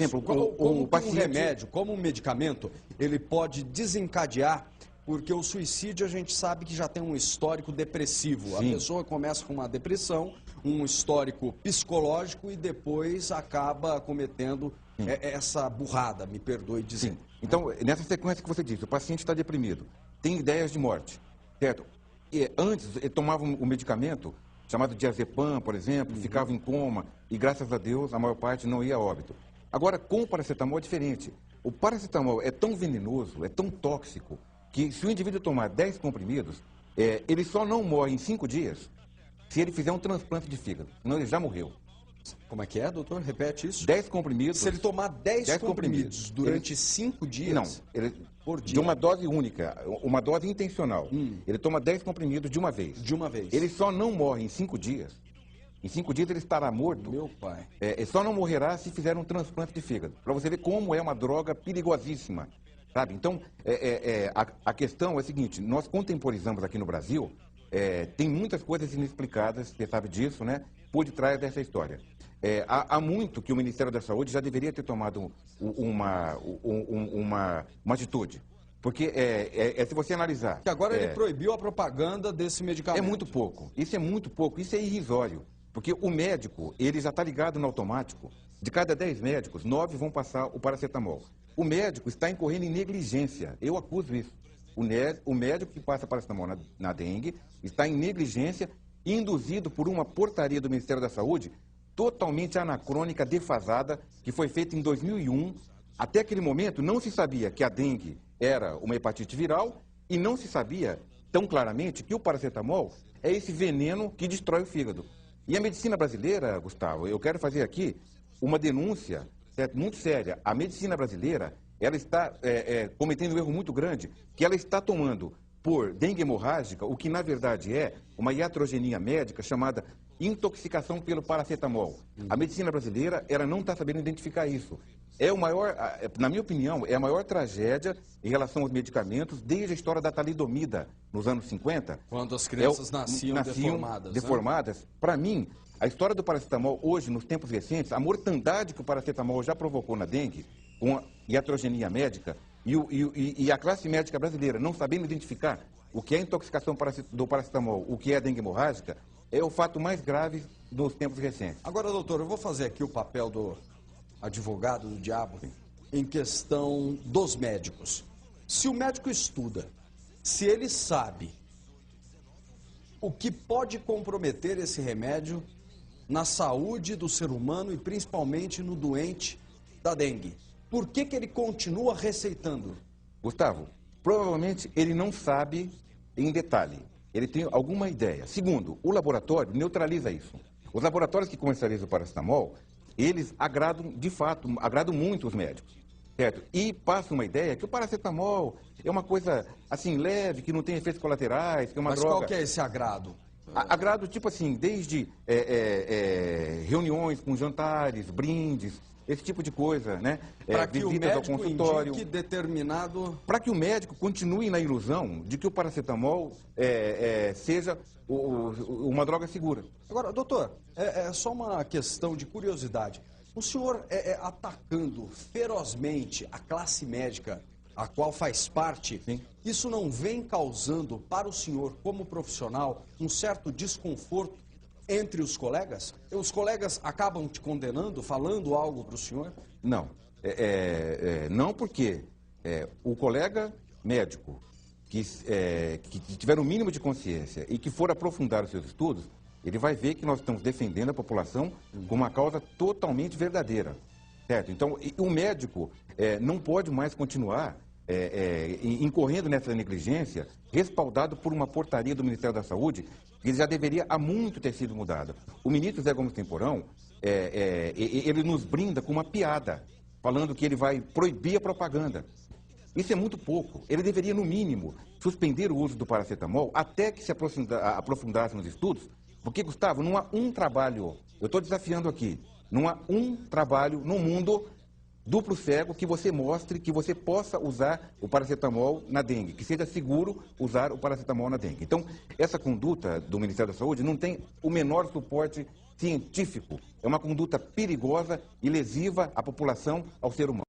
exemplo, Como o paciente... um remédio, como um medicamento, ele pode desencadear, porque o suicídio a gente sabe que já tem um histórico depressivo. Sim. A pessoa começa com uma depressão, um histórico psicológico e depois acaba cometendo essa burrada, me perdoe dizer. Sim. Então, nessa sequência que você disse, o paciente está deprimido, tem ideias de morte, certo? E antes, ele tomava um medicamento chamado diazepam, por exemplo, ficava em coma e, graças a Deus, a maior parte não ia a óbito. Agora, com o paracetamol é diferente. O paracetamol é tão venenoso, é tão tóxico, que se o indivíduo tomar 10 comprimidos, ele só não morre em 5 dias se ele fizer um transplante de fígado, senão ele já morreu. Como é que é, doutor? Repete isso. 10 comprimidos... Se ele tomar 10 comprimidos durante ele... 5 dias... Não, por dia. De uma dose única, uma dose intencional. Ele toma 10 comprimidos de uma vez. De uma vez. Ele só não morre em 5 dias. Em 5 dias ele estará morto. Meu pai. Ele só não morrerá se fizer um transplante de fígado. Para você ver como é uma droga perigosíssima. Sabe? Então, a questão é a seguinte, nós contemporizamos aqui no Brasil, tem muitas coisas inexplicadas, você sabe disso, né? Por detrás dessa história. Há muito que o Ministério da Saúde já deveria ter tomado uma atitude. Porque se você analisar... Que agora ele proibiu a propaganda desse medicamento. É muito pouco. Isso é muito pouco. Isso é irrisório. Porque o médico, ele já está ligado no automático. De cada 10 médicos, 9 vão passar o paracetamol. O médico está incorrendo em negligência. Eu acuso isso. O médico que passa paracetamol na dengue está em negligência, induzido por uma portaria do Ministério da Saúde totalmente anacrônica, defasada, que foi feita em 2001. Até aquele momento não se sabia que a dengue era uma hepatite viral e não se sabia tão claramente que o paracetamol é esse veneno que destrói o fígado. E a medicina brasileira, Gustavo, eu quero fazer aqui uma denúncia muito séria. A medicina brasileira, ela está cometendo um erro muito grande, que ela está tomando por dengue hemorrágica, o que na verdade é uma iatrogenia médica chamada intoxicação pelo paracetamol. A medicina brasileira, ela não está sabendo identificar isso. É o maior, na minha opinião, é a maior tragédia em relação aos medicamentos desde a história da talidomida, nos anos 50. Quando as crianças nasciam deformadas. Né? Para mim, a história do paracetamol hoje, nos tempos recentes, a mortandade que o paracetamol já provocou na dengue, com a iatrogenia médica, e a classe médica brasileira não sabendo identificar o que é intoxicação do paracetamol, o que é a dengue hemorrágica, é o fato mais grave dos tempos recentes. Agora, doutor, eu vou fazer aqui o papel do advogado do diabo em questão dos médicos. Se o médico estuda, se ele sabe o que pode comprometer esse remédio na saúde do ser humano e principalmente no doente da dengue, por que ele continua receitando? Gustavo, provavelmente ele não sabe em detalhe. Ele tem alguma ideia. Segundo, o laboratório neutraliza isso. Os laboratórios que comercializam o paracetamol, eles agradam, de fato, agradam muito os médicos, certo? E passam uma ideia que o paracetamol é uma coisa, assim, leve, que não tem efeitos colaterais, que é uma droga... Mas qual que é esse agrado? Agrado, tipo assim, desde reuniões com jantares, brindes, esse tipo de coisa, né? Para que o visitas ao médico consultório. indique determinado... Para que o médico continue na ilusão de que o paracetamol seja uma droga segura. Agora, doutor, é só uma questão de curiosidade. O senhor atacando ferozmente a classe médica a qual faz parte, sim, isso não vem causando para o senhor, como profissional, um certo desconforto entre os colegas? Os colegas acabam te condenando, falando algo para o senhor? Não. Não porque o colega médico que tiver o mínimo de consciência e que for aprofundar os seus estudos, ele vai ver que nós estamos defendendo a população com uma causa totalmente verdadeira. Certo? Então, o médico não pode mais continuar incorrendo nessa negligência, respaldado por uma portaria do Ministério da Saúde, que já deveria há muito ter sido mudada. O ministro Zé Gomes Temporão, ele nos brinda com uma piada, falando que ele vai proibir a propaganda. Isso é muito pouco. Ele deveria, no mínimo, suspender o uso do paracetamol até que se aprofundasse nos estudos, porque, Gustavo, não há um trabalho, eu estou desafiando aqui, não há um trabalho no mundo duplo cego que você mostre que você possa usar o paracetamol na dengue, que seja seguro usar o paracetamol na dengue. Então, essa conduta do Ministério da Saúde não tem o menor suporte científico. É uma conduta perigosa e lesiva à população, ao ser humano.